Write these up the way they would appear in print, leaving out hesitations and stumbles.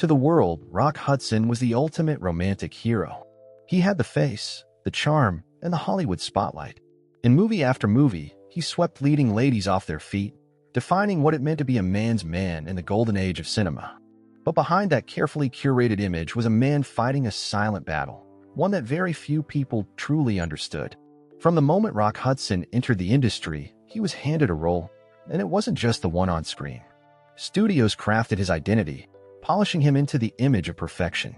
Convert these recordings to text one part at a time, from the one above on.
To the world, Rock Hudson was the ultimate romantic hero. He had the face, the charm, and the Hollywood spotlight. In movie after movie, he swept leading ladies off their feet, defining what it meant to be a man's man in the golden age of cinema. But behind that carefully curated image was a man fighting a silent battle, one that very few people truly understood. From the moment Rock Hudson entered the industry, he was handed a role, and it wasn't just the one on screen. Studios crafted his identity, polishing him into the image of perfection.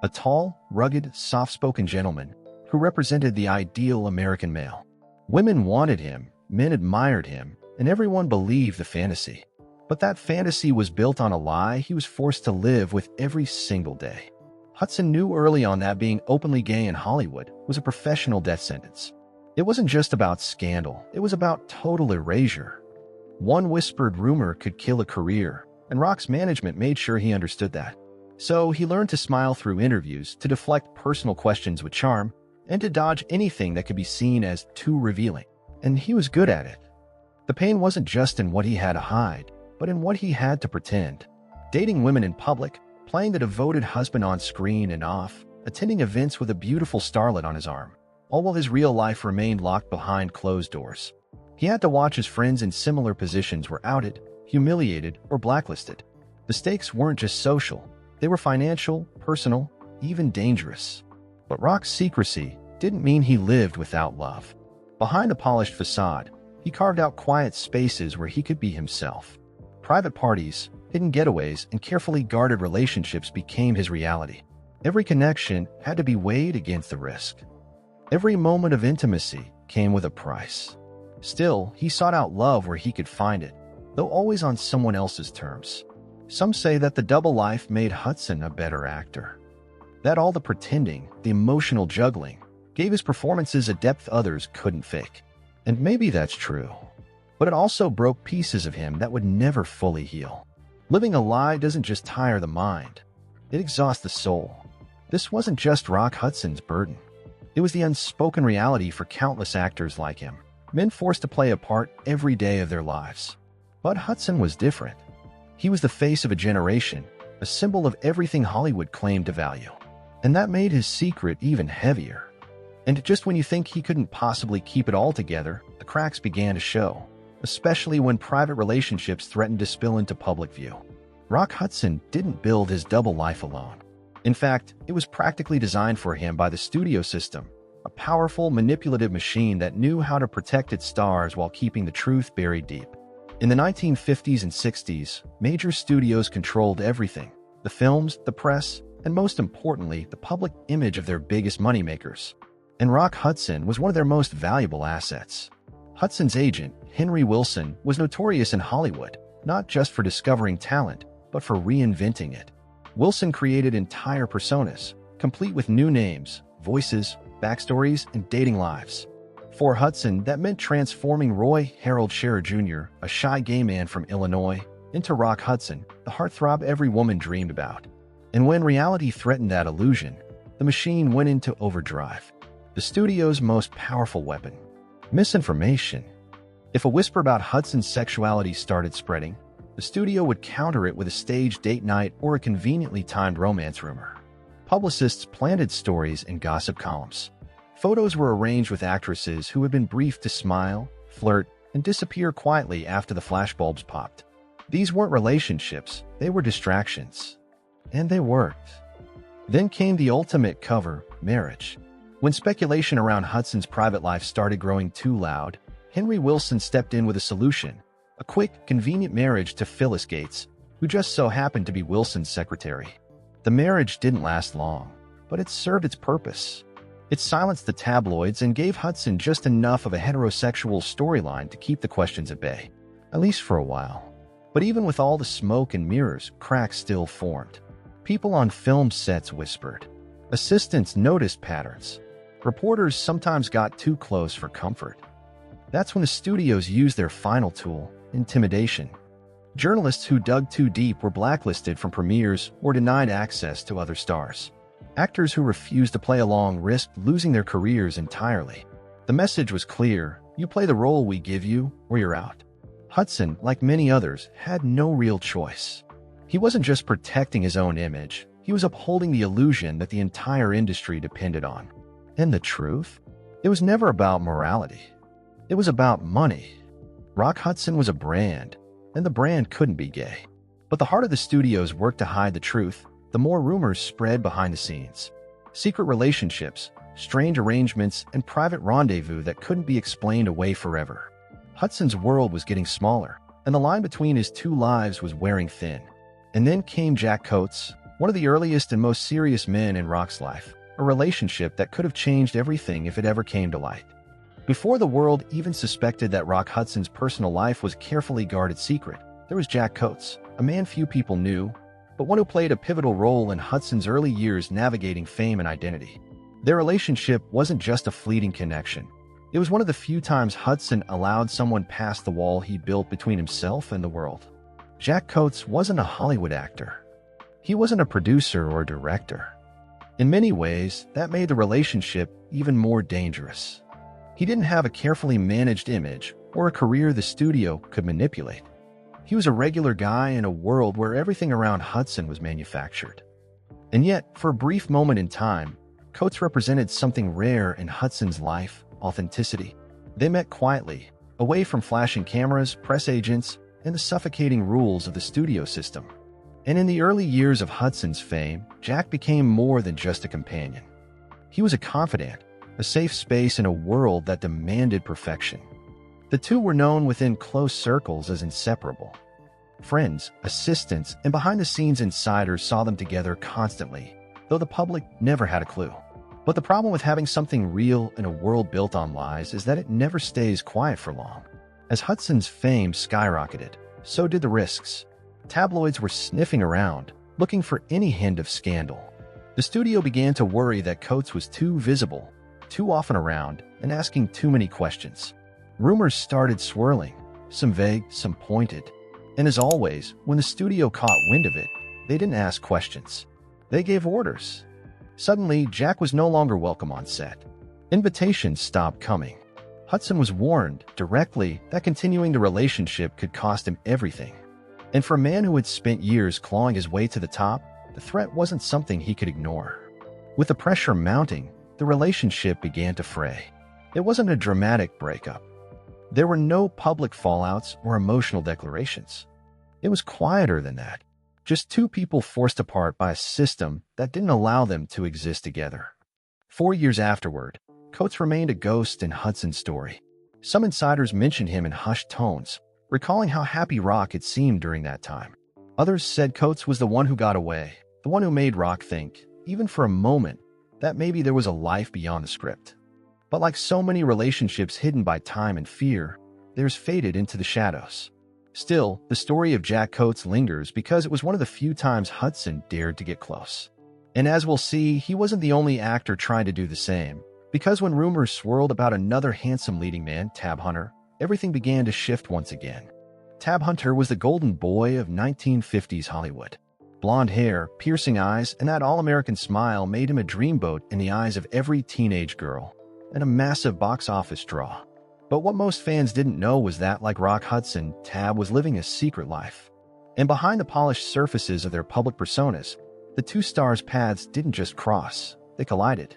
A tall, rugged, soft-spoken gentleman who represented the ideal American male. Women wanted him, men admired him, and everyone believed the fantasy. But that fantasy was built on a lie he was forced to live with every single day. Hudson knew early on that being openly gay in Hollywood was a professional death sentence. It wasn't just about scandal, it was about total erasure. One whispered rumor could kill a career, and Rock's management made sure he understood that. So he learned to smile through interviews, to deflect personal questions with charm, and to dodge anything that could be seen as too revealing. And he was good at it. The pain wasn't just in what he had to hide, but in what he had to pretend. Dating women in public, playing the devoted husband on screen and off, attending events with a beautiful starlet on his arm, all while his real life remained locked behind closed doors. He had to watch his friends in similar positions were outed, humiliated, or blacklisted. The stakes weren't just social, they were financial, personal, even dangerous. But Rock's secrecy didn't mean he lived without love. Behind the polished facade, he carved out quiet spaces where he could be himself. Private parties, hidden getaways, and carefully guarded relationships became his reality. Every connection had to be weighed against the risk. Every moment of intimacy came with a price. Still, he sought out love where he could find it, though always on someone else's terms. Some say that the double life made Hudson a better actor. That all the pretending, the emotional juggling, gave his performances a depth others couldn't fake. And maybe that's true. But it also broke pieces of him that would never fully heal. Living a lie doesn't just tire the mind, it exhausts the soul. This wasn't just Rock Hudson's burden. It was the unspoken reality for countless actors like him, men forced to play a part every day of their lives. But Hudson was different. He was the face of a generation, a symbol of everything Hollywood claimed to value. And that made his secret even heavier. And just when you think he couldn't possibly keep it all together, the cracks began to show, especially when private relationships threatened to spill into public view. Rock Hudson didn't build his double life alone. In fact, it was practically designed for him by the studio system, a powerful, manipulative machine that knew how to protect its stars while keeping the truth buried deep. In the 1950s and 60s, major studios controlled everything: the films, the press, and most importantly, the public image of their biggest moneymakers. And Rock Hudson was one of their most valuable assets. Hudson's agent, Henry Wilson, was notorious in Hollywood, not just for discovering talent, but for reinventing it. Wilson created entire personas, complete with new names, voices, backstories, and dating lives. For Hudson, that meant transforming Roy Harold Scherer Jr., a shy gay man from Illinois, into Rock Hudson, the heartthrob every woman dreamed about. And when reality threatened that illusion, the machine went into overdrive. The studio's most powerful weapon: misinformation. If a whisper about Hudson's sexuality started spreading, the studio would counter it with a staged date night or a conveniently timed romance rumor. Publicists planted stories in gossip columns. Photos were arranged with actresses who had been briefed to smile, flirt, and disappear quietly after the flashbulbs popped. These weren't relationships, they were distractions. And they worked. Then came the ultimate cover, marriage. When speculation around Hudson's private life started growing too loud, Henry Wilson stepped in with a solution: a quick, convenient marriage to Phyllis Gates, who just so happened to be Wilson's secretary. The marriage didn't last long, but it served its purpose. It silenced the tabloids and gave Hudson just enough of a heterosexual storyline to keep the questions at bay, at least for a while. But even with all the smoke and mirrors, cracks still formed. People on film sets whispered. Assistants noticed patterns. Reporters sometimes got too close for comfort. That's when the studios used their final tool: intimidation. Journalists who dug too deep were blacklisted from premieres or denied access to other stars. Actors who refused to play along risked losing their careers entirely. The message was clear: you play the role we give you, or you're out. Hudson, like many others, had no real choice. He wasn't just protecting his own image, he was upholding the illusion that the entire industry depended on. And the truth? It was never about morality. It was about money. Rock Hudson was a brand, and the brand couldn't be gay. But the heart of the studios worked to hide the truth. The more rumors spread behind the scenes. Secret relationships, strange arrangements, and private rendezvous that couldn't be explained away forever. Hudson's world was getting smaller, and the line between his two lives was wearing thin. And then came Jack Coates, one of the earliest and most serious men in Rock's life, a relationship that could have changed everything if it ever came to light. Before the world even suspected that Rock Hudson's personal life was a carefully guarded secret, there was Jack Coates, a man few people knew, but one who played a pivotal role in Hudson's early years navigating fame and identity. Their relationship wasn't just a fleeting connection. It was one of the few times Hudson allowed someone past the wall he built between himself and the world. Jack Coates wasn't a Hollywood actor. He wasn't a producer or director. In many ways, that made the relationship even more dangerous. He didn't have a carefully managed image or a career the studio could manipulate. He was a regular guy in a world where everything around Hudson was manufactured. And yet, for a brief moment in time, Coates represented something rare in Hudson's life: authenticity. They met quietly, away from flashing cameras, press agents, and the suffocating rules of the studio system. And in the early years of Hudson's fame, Jack became more than just a companion. He was a confidant, a safe space in a world that demanded perfection. The two were known within close circles as inseparable. Friends, assistants, and behind-the-scenes insiders saw them together constantly, though the public never had a clue. But the problem with having something real in a world built on lies is that it never stays quiet for long. As Hudson's fame skyrocketed, so did the risks. Tabloids were sniffing around, looking for any hint of scandal. The studio began to worry that Coates was too visible, too often around, and asking too many questions. Rumors started swirling, some vague, some pointed. And as always, when the studio caught wind of it, they didn't ask questions. They gave orders. Suddenly, Jack was no longer welcome on set. Invitations stopped coming. Hudson was warned, directly, that continuing the relationship could cost him everything. And for a man who had spent years clawing his way to the top, the threat wasn't something he could ignore. With the pressure mounting, the relationship began to fray. It wasn't a dramatic breakup. There were no public fallouts or emotional declarations. It was quieter than that. Just two people forced apart by a system that didn't allow them to exist together. 4 years afterward, Coates remained a ghost in Hudson's story. Some insiders mentioned him in hushed tones, recalling how happy Rock had seemed during that time. Others said Coates was the one who got away, the one who made Rock think, even for a moment, that maybe there was a life beyond the script. But like so many relationships hidden by time and fear, theirs faded into the shadows. Still, the story of Jack Coates lingers because it was one of the few times Hudson dared to get close. And as we'll see, he wasn't the only actor trying to do the same, because when rumors swirled about another handsome leading man, Tab Hunter, everything began to shift once again. Tab Hunter was the golden boy of 1950s Hollywood. Blonde hair, piercing eyes, and that all-American smile made him a dreamboat in the eyes of every teenage girl, and a massive box office draw. But what most fans didn't know was that, like Rock Hudson, Tab was living a secret life. And behind the polished surfaces of their public personas, the two stars' paths didn't just cross, they collided.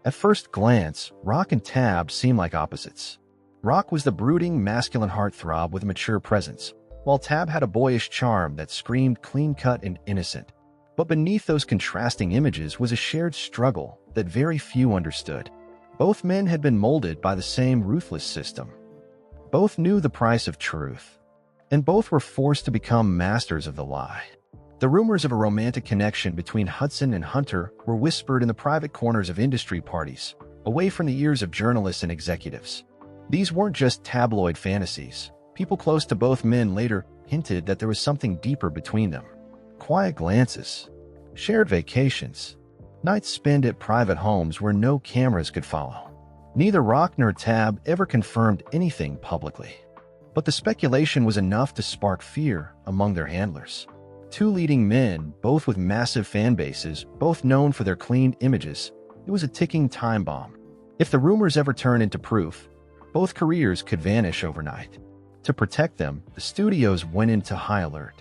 At first glance, Rock and Tab seemed like opposites. Rock was the brooding, masculine heartthrob with a mature presence, while Tab had a boyish charm that screamed clean-cut and innocent. But beneath those contrasting images was a shared struggle that very few understood. Both men had been molded by the same ruthless system. Both knew the price of truth, and both were forced to become masters of the lie. The rumors of a romantic connection between Hudson and Hunter were whispered in the private corners of industry parties, away from the ears of journalists and executives. These weren't just tabloid fantasies. People close to both men later hinted that there was something deeper between them. Quiet glances, shared vacations, nights spent at private homes where no cameras could follow. Neither Rock nor Tab ever confirmed anything publicly. But the speculation was enough to spark fear among their handlers. Two leading men, both with massive fan bases, both known for their clean images, it was a ticking time bomb. If the rumors ever turned into proof, both careers could vanish overnight. To protect them, the studios went into high alert.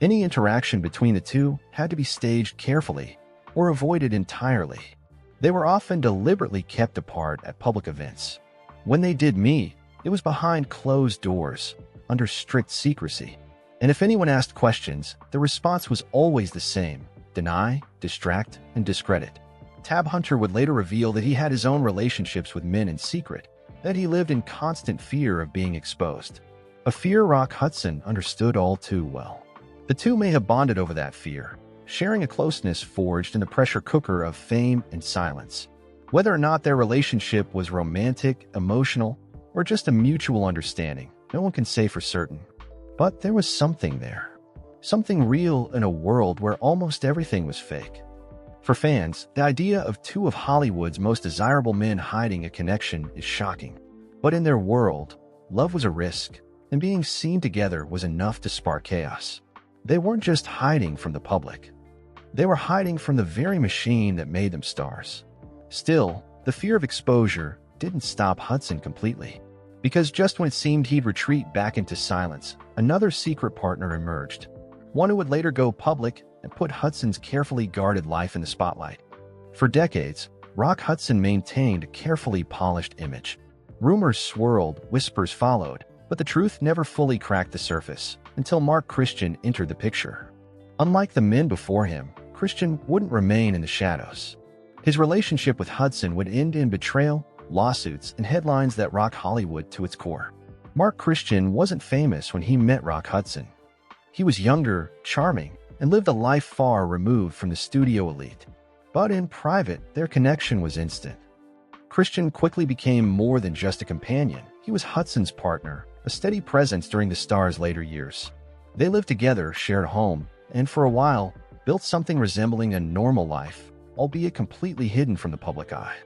Any interaction between the two had to be staged carefully or avoided entirely. They were often deliberately kept apart at public events. When they did meet, it was behind closed doors, under strict secrecy. And if anyone asked questions, the response was always the same: deny, distract, and discredit. Tab Hunter would later reveal that he had his own relationships with men in secret, that he lived in constant fear of being exposed. A fear Rock Hudson understood all too well. The two may have bonded over that fear, sharing a closeness forged in the pressure cooker of fame and silence. Whether or not their relationship was romantic, emotional, or just a mutual understanding, no one can say for certain. But there was something there. Something real in a world where almost everything was fake. For fans, the idea of two of Hollywood's most desirable men hiding a connection is shocking. But in their world, love was a risk, and being seen together was enough to spark chaos. They weren't just hiding from the public. They were hiding from the very machine that made them stars. Still, the fear of exposure didn't stop Hudson completely. Because just when it seemed he'd retreat back into silence, another secret partner emerged. One who would later go public and put Hudson's carefully guarded life in the spotlight. For decades, Rock Hudson maintained a carefully polished image. Rumors swirled, whispers followed, but the truth never fully cracked the surface until Mark Christian entered the picture. Unlike the men before him, Christian wouldn't remain in the shadows. His relationship with Hudson would end in betrayal, lawsuits, and headlines that rocked Hollywood to its core. Mark Christian wasn't famous when he met Rock Hudson. He was younger, charming, and lived a life far removed from the studio elite. But in private, their connection was instant. Christian quickly became more than just a companion. He was Hudson's partner, a steady presence during the star's later years. They lived together, shared a home, and for a while, built something resembling a normal life, albeit completely hidden from the public eye.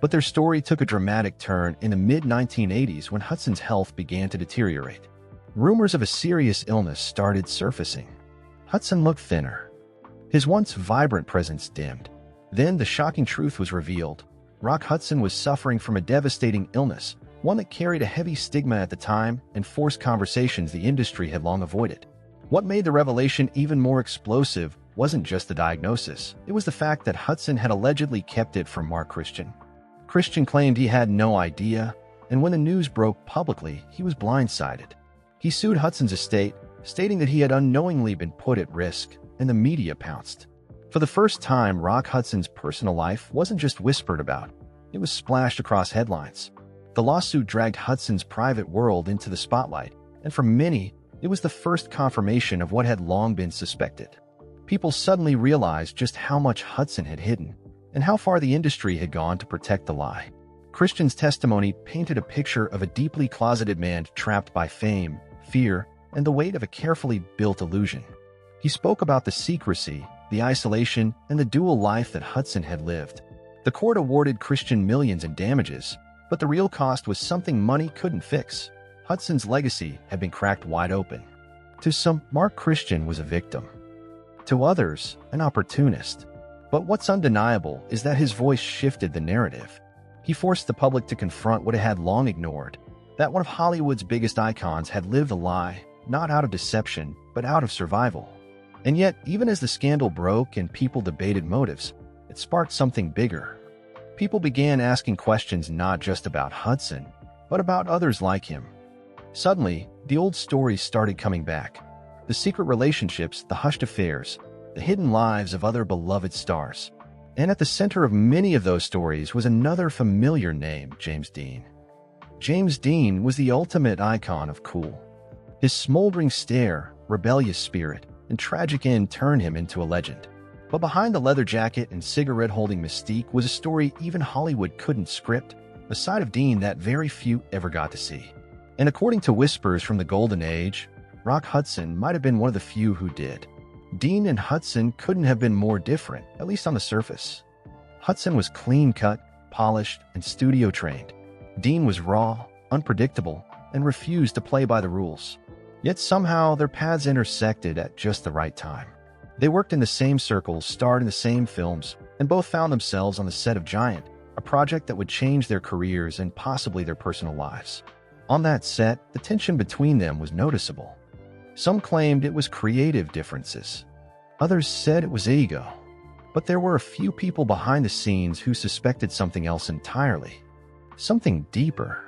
But their story took a dramatic turn in the mid-1980s when Hudson's health began to deteriorate. Rumors of a serious illness started surfacing. Hudson looked thinner. His once vibrant presence dimmed. Then the shocking truth was revealed. Rock Hudson was suffering from a devastating illness, one that carried a heavy stigma at the time and forced conversations the industry had long avoided. What made the revelation even more explosive wasn't just the diagnosis. It was the fact that Hudson had allegedly kept it from Mark Christian. Christian claimed he had no idea, and when the news broke publicly, he was blindsided. He sued Hudson's estate, stating that he had unknowingly been put at risk, and the media pounced. For the first time, Rock Hudson's personal life wasn't just whispered about. It was splashed across headlines. The lawsuit dragged Hudson's private world into the spotlight, and for many, it was the first confirmation of what had long been suspected. People suddenly realized just how much Hudson had hidden, and how far the industry had gone to protect the lie. Christian's testimony painted a picture of a deeply closeted man trapped by fame, fear, and the weight of a carefully built illusion. He spoke about the secrecy, the isolation, and the dual life that Hudson had lived. The court awarded Christian millions in damages, but the real cost was something money couldn't fix. Hudson's legacy had been cracked wide open. To some, Mark Christian was a victim. To others, an opportunist. But what's undeniable is that his voice shifted the narrative. He forced the public to confront what it had long ignored, that one of Hollywood's biggest icons had lived a lie, not out of deception, but out of survival. And yet, even as the scandal broke and people debated motives, it sparked something bigger. People began asking questions not just about Hudson, but about others like him. Suddenly, the old stories started coming back. The secret relationships, the hushed affairs, the hidden lives of other beloved stars. And at the center of many of those stories was another familiar name, James Dean. James Dean was the ultimate icon of cool. His smoldering stare, rebellious spirit, and tragic end turned him into a legend. But behind the leather jacket and cigarette-holding mystique was a story even Hollywood couldn't script, a side of Dean that very few ever got to see. And according to whispers from the Golden Age, Rock Hudson might have been one of the few who did. Dean and Hudson couldn't have been more different, at least on the surface. Hudson was clean-cut, polished, and studio-trained. Dean was raw, unpredictable, and refused to play by the rules. Yet somehow their paths intersected at just the right time. They worked in the same circles, starred in the same films, and both found themselves on the set of Giant, a project that would change their careers and possibly their personal lives. On that set, the tension between them was noticeable. Some claimed it was creative differences. Others said it was ego. But there were a few people behind the scenes who suspected something else entirely. Something deeper.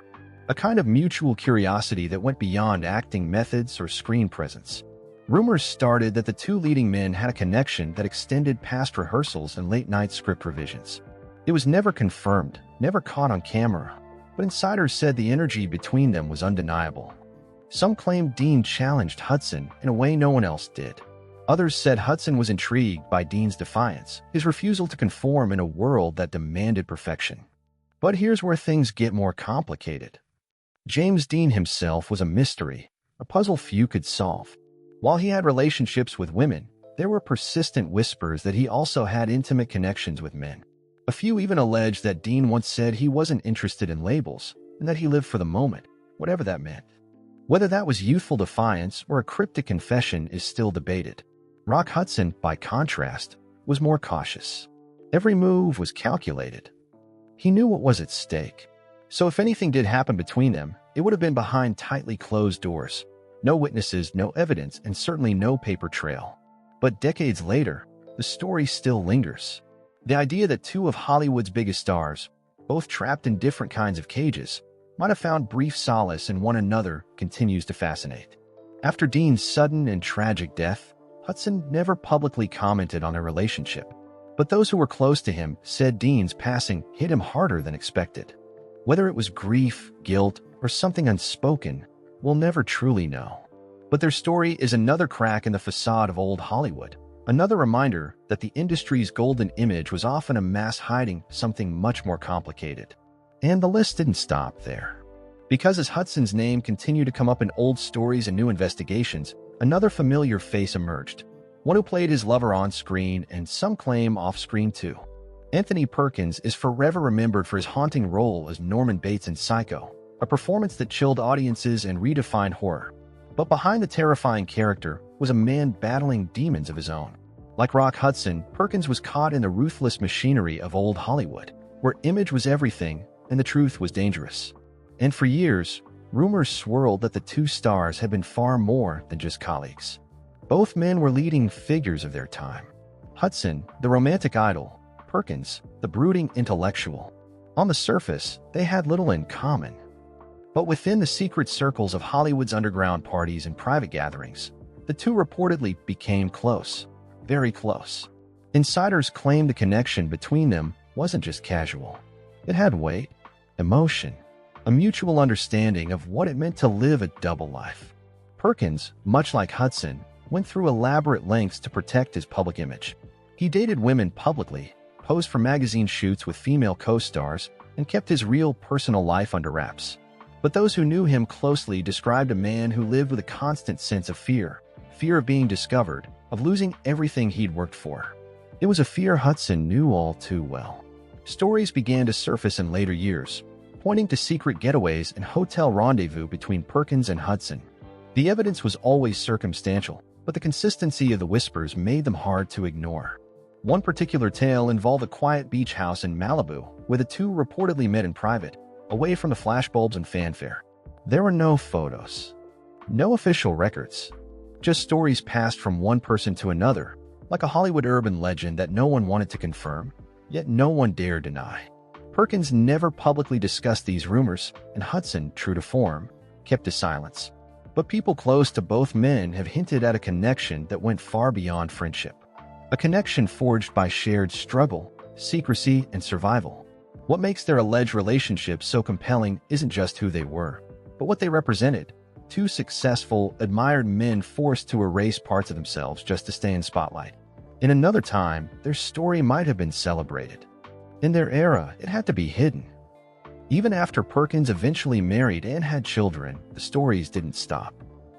A kind of mutual curiosity that went beyond acting methods or screen presence. Rumors started that the two leading men had a connection that extended past rehearsals and late-night script revisions. It was never confirmed, never caught on camera, but insiders said the energy between them was undeniable. Some claimed Dean challenged Hudson in a way no one else did. Others said Hudson was intrigued by Dean's defiance, his refusal to conform in a world that demanded perfection. But here's where things get more complicated. James Dean himself was a mystery, a puzzle few could solve. While he had relationships with women, there were persistent whispers that he also had intimate connections with men. A few even alleged that Dean once said he wasn't interested in labels and that he lived for the moment, whatever that meant. Whether that was youthful defiance or a cryptic confession is still debated. Rock Hudson, by contrast, was more cautious. Every move was calculated. He knew what was at stake. So if anything did happen between them, it would have been behind tightly closed doors. No witnesses, no evidence, and certainly no paper trail. But decades later, the story still lingers. The idea that two of Hollywood's biggest stars, both trapped in different kinds of cages, might have found brief solace in one another continues to fascinate. After Dean's sudden and tragic death, Hudson never publicly commented on their relationship. But those who were close to him said Dean's passing hit him harder than expected. Whether it was grief, guilt, or something unspoken, we'll never truly know. But their story is another crack in the facade of old Hollywood, another reminder that the industry's golden image was often a mask hiding something much more complicated. And the list didn't stop there. Because as Hudson's name continued to come up in old stories and new investigations, another familiar face emerged, one who played his lover on screen and some claim off screen too. Anthony Perkins is forever remembered for his haunting role as Norman Bates in Psycho, a performance that chilled audiences and redefined horror. But behind the terrifying character was a man battling demons of his own. Like Rock Hudson, Perkins was caught in the ruthless machinery of old Hollywood, where image was everything and the truth was dangerous. And for years, rumors swirled that the two stars had been far more than just colleagues. Both men were leading figures of their time. Hudson, the romantic idol; Perkins, the brooding intellectual. On the surface, they had little in common. But within the secret circles of Hollywood's underground parties and private gatherings, the two reportedly became close, very close. Insiders claimed the connection between them wasn't just casual. It had weight, emotion, a mutual understanding of what it meant to live a double life. Perkins, much like Hudson, went through elaborate lengths to protect his public image. He dated women publicly, posed for magazine shoots with female co-stars, and kept his real personal life under wraps. But those who knew him closely described a man who lived with a constant sense of fear of being discovered, of losing everything he'd worked for. It was a fear Hudson knew all too well. Stories began to surface in later years, pointing to secret getaways and hotel rendezvous between Perkins and Hudson. The evidence was always circumstantial, but the consistency of the whispers made them hard to ignore. One particular tale involved a quiet beach house in Malibu, where the two reportedly met in private, away from the flashbulbs and fanfare. There were no photos, no official records, just stories passed from one person to another, like a Hollywood urban legend that no one wanted to confirm, yet no one dared deny. Perkins never publicly discussed these rumors, and Hudson, true to form, kept his silence. But people close to both men have hinted at a connection that went far beyond friendship. A connection forged by shared struggle, secrecy, and survival. What makes their alleged relationship so compelling isn't just who they were, but what they represented. Two successful, admired men forced to erase parts of themselves just to stay in spotlight. In another time, their story might have been celebrated. In their era, it had to be hidden. Even after Perkins eventually married and had children, the stories didn't stop.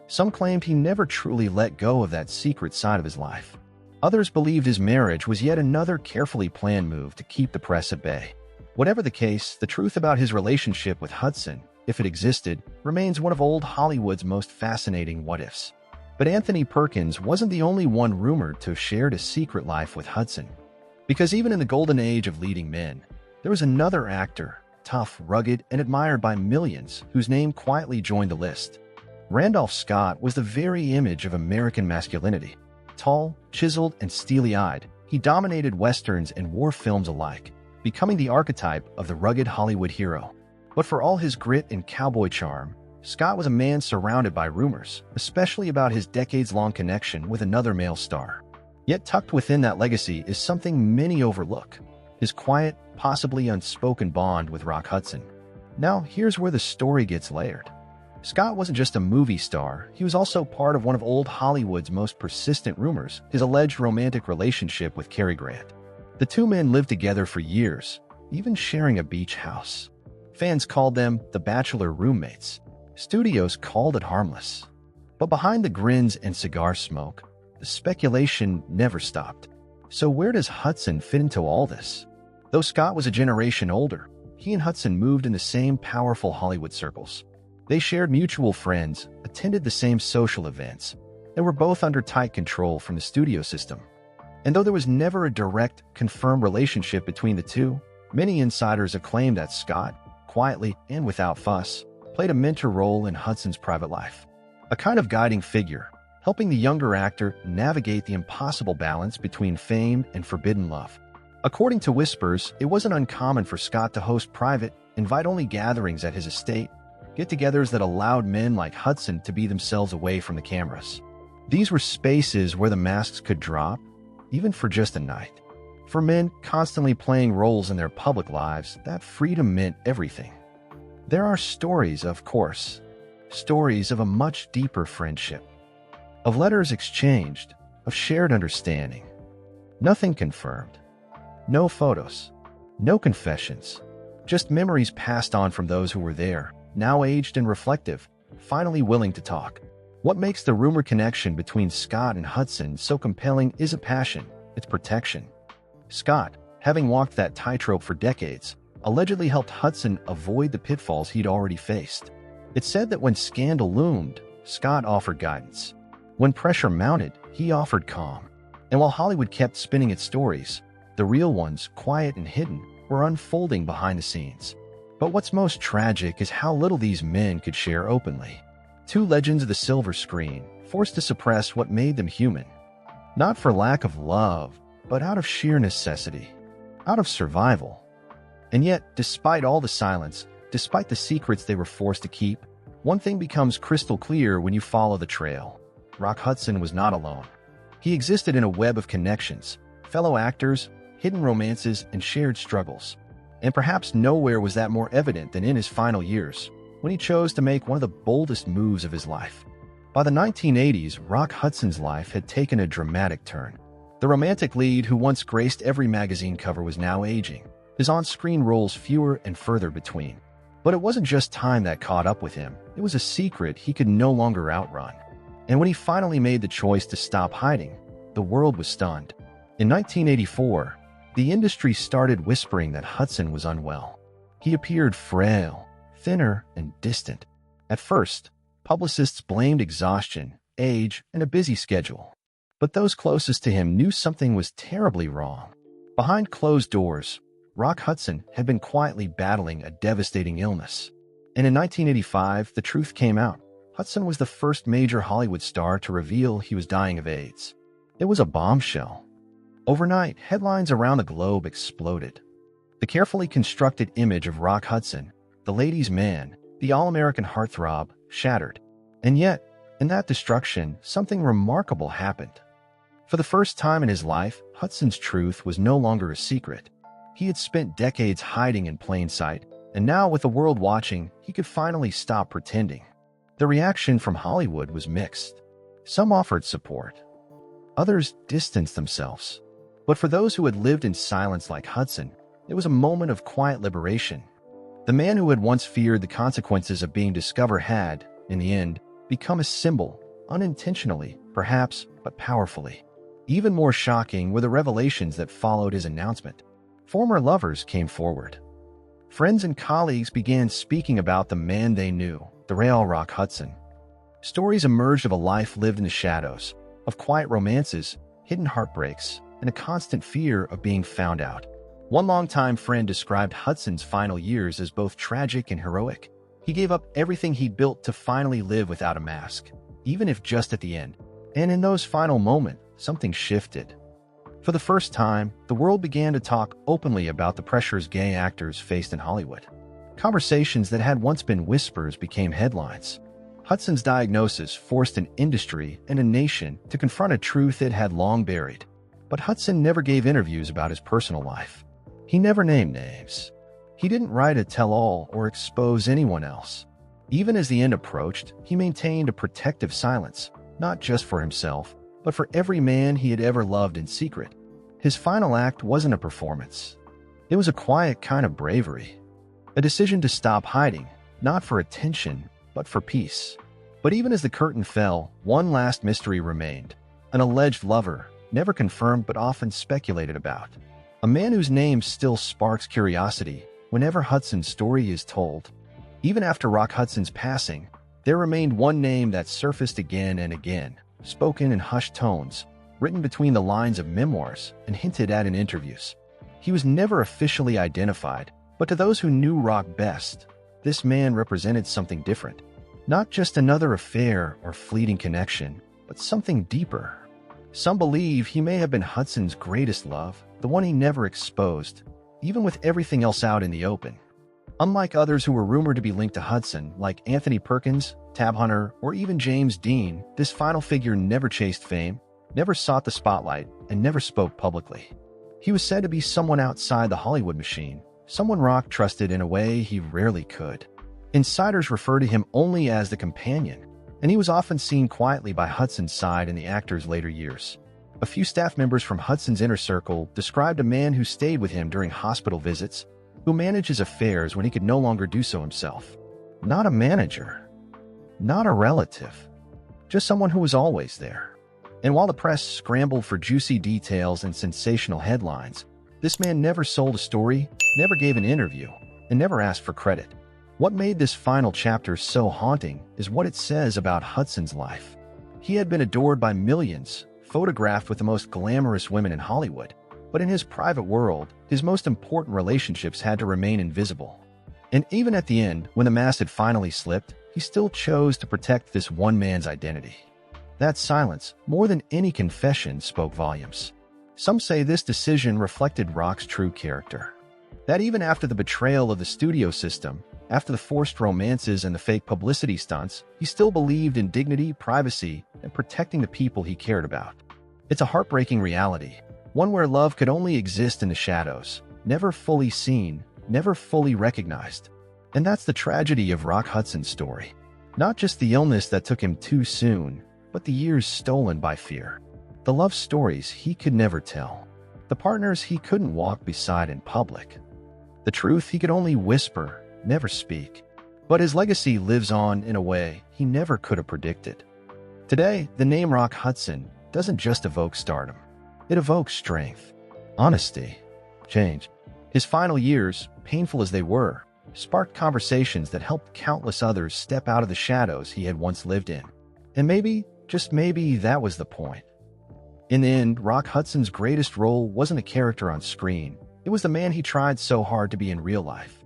Some claimed he never truly let go of that secret side of his life. Others believed his marriage was yet another carefully planned move to keep the press at bay. Whatever the case, the truth about his relationship with Hudson, if it existed, remains one of old Hollywood's most fascinating what-ifs. But Anthony Perkins wasn't the only one rumored to have shared a secret life with Hudson. Because even in the golden age of leading men, there was another actor, tough, rugged, and admired by millions, whose name quietly joined the list. Randolph Scott was the very image of American masculinity. Tall, chiseled, and steely-eyed, he dominated westerns and war films alike, becoming the archetype of the rugged Hollywood hero. But for all his grit and cowboy charm, Scott was a man surrounded by rumors, especially about his decades-long connection with another male star. Yet tucked within that legacy is something many overlook: his quiet, possibly unspoken bond with Rock Hudson. Now, here's where the story gets layered. Scott wasn't just a movie star, he was also part of one of old Hollywood's most persistent rumors, his alleged romantic relationship with Cary Grant. The two men lived together for years, even sharing a beach house. Fans called them the Bachelor roommates. Studios called it harmless. But behind the grins and cigar smoke, the speculation never stopped. So where does Hudson fit into all this? Though Scott was a generation older, he and Hudson moved in the same powerful Hollywood circles. They shared mutual friends, attended the same social events, and were both under tight control from the studio system. And though there was never a direct, confirmed relationship between the two, many insiders acclaimed that Scott, quietly and without fuss, played a mentor role in Hudson's private life. A kind of guiding figure, helping the younger actor navigate the impossible balance between fame and forbidden love. According to whispers, it wasn't uncommon for Scott to host private, invite-only gatherings at his estate, get-togethers that allowed men like Hudson to be themselves away from the cameras. These were spaces where the masks could drop, even for just a night. For men constantly playing roles in their public lives, that freedom meant everything. There are stories, of course, stories of a much deeper friendship, of letters exchanged, of shared understanding. Nothing confirmed. No photos. No confessions. Just memories passed on from those who were there, now aged and reflective, finally willing to talk. What makes the rumored connection between Scott and Hudson so compelling isn't passion, it's protection. Scott, having walked that tightrope for decades, allegedly helped Hudson avoid the pitfalls he'd already faced. It's said that when scandal loomed, Scott offered guidance. When pressure mounted, he offered calm. And while Hollywood kept spinning its stories, the real ones, quiet and hidden, were unfolding behind the scenes. But what's most tragic is how little these men could share openly. Two legends of the silver screen, forced to suppress what made them human. Not for lack of love, but out of sheer necessity. Out of survival. And yet, despite all the silence, despite the secrets they were forced to keep, one thing becomes crystal clear when you follow the trail. Rock Hudson was not alone. He existed in a web of connections, fellow actors, hidden romances, and shared struggles. And perhaps nowhere was that more evident than in his final years, when he chose to make one of the boldest moves of his life. By the 1980s, Rock Hudson's life had taken a dramatic turn. The romantic lead who once graced every magazine cover was now aging, his on-screen roles fewer and further between. But it wasn't just time that caught up with him, it was a secret he could no longer outrun. And when he finally made the choice to stop hiding, the world was stunned. In 1984, the industry started whispering that Hudson was unwell. He appeared frail, thinner, and distant. At first, publicists blamed exhaustion, age, and a busy schedule. But those closest to him knew something was terribly wrong. Behind closed doors, Rock Hudson had been quietly battling a devastating illness. And in 1985, the truth came out. Hudson was the first major Hollywood star to reveal he was dying of AIDS. It was a bombshell. Overnight, headlines around the globe exploded. The carefully constructed image of Rock Hudson, the ladies' man, the all-American heartthrob, shattered. And yet, in that destruction, something remarkable happened. For the first time in his life, Hudson's truth was no longer a secret. He had spent decades hiding in plain sight, and now with the world watching, he could finally stop pretending. The reaction from Hollywood was mixed. Some offered support. Others distanced themselves. But for those who had lived in silence like Hudson, it was a moment of quiet liberation. The man who had once feared the consequences of being discovered had, in the end, become a symbol, unintentionally, perhaps, but powerfully. Even more shocking were the revelations that followed his announcement. Former lovers came forward. Friends and colleagues began speaking about the man they knew, the real Rock Hudson. Stories emerged of a life lived in the shadows, of quiet romances, hidden heartbreaks, and a constant fear of being found out. One longtime friend described Hudson's final years as both tragic and heroic. He gave up everything he built to finally live without a mask, even if just at the end. And in those final moments, something shifted. For the first time, the world began to talk openly about the pressures gay actors faced in Hollywood. Conversations that had once been whispers became headlines. Hudson's diagnosis forced an industry and a nation to confront a truth it had long buried. But Hudson never gave interviews about his personal life. He never named names. He didn't write a tell-all or expose anyone else. Even as the end approached, he maintained a protective silence, not just for himself, but for every man he had ever loved in secret. His final act wasn't a performance. It was a quiet kind of bravery. A decision to stop hiding, not for attention, but for peace. But even as the curtain fell, one last mystery remained. An alleged lover, never confirmed but often speculated about. A man whose name still sparks curiosity whenever Hudson's story is told. Even after Rock Hudson's passing, there remained one name that surfaced again and again, spoken in hushed tones, written between the lines of memoirs and hinted at in interviews. He was never officially identified, but to those who knew Rock best, this man represented something different. Not just another affair or fleeting connection, but something deeper. Some believe he may have been Hudson's greatest love, the one he never exposed, even with everything else out in the open. Unlike others who were rumored to be linked to Hudson, like Anthony Perkins, Tab Hunter, or even James Dean, this final figure never chased fame, never sought the spotlight, and never spoke publicly. He was said to be someone outside the Hollywood machine, someone Rock trusted in a way he rarely could. Insiders refer to him only as the companion, and he was often seen quietly by Hudson's side in the actor's later years. A few staff members from Hudson's inner circle described a man who stayed with him during hospital visits, who managed his affairs when he could no longer do so himself. Not a manager, not a relative, just someone who was always there. And while the press scrambled for juicy details and sensational headlines, this man never sold a story, never gave an interview, and never asked for credit. What made this final chapter so haunting is what it says about Hudson's life. He had been adored by millions, photographed with the most glamorous women in Hollywood, but in his private world, his most important relationships had to remain invisible. And even at the end, when the mask had finally slipped, he still chose to protect this one man's identity. That silence, more than any confession, spoke volumes. Some say this decision reflected Rock's true character. That even after the betrayal of the studio system, after the forced romances and the fake publicity stunts, he still believed in dignity, privacy, and protecting the people he cared about. It's a heartbreaking reality, one where love could only exist in the shadows, never fully seen, never fully recognized. And that's the tragedy of Rock Hudson's story. Not just the illness that took him too soon, but the years stolen by fear. The love stories he could never tell. The partners he couldn't walk beside in public. The truth he could only whisper, never speak. But his legacy lives on in a way he never could have predicted. Today, the name Rock Hudson doesn't just evoke stardom. It evokes strength, honesty, change. His final years, painful as they were, sparked conversations that helped countless others step out of the shadows he had once lived in. And maybe, just maybe, that was the point. In the end, Rock Hudson's greatest role wasn't a character on screen. It was the man he tried so hard to be in real life.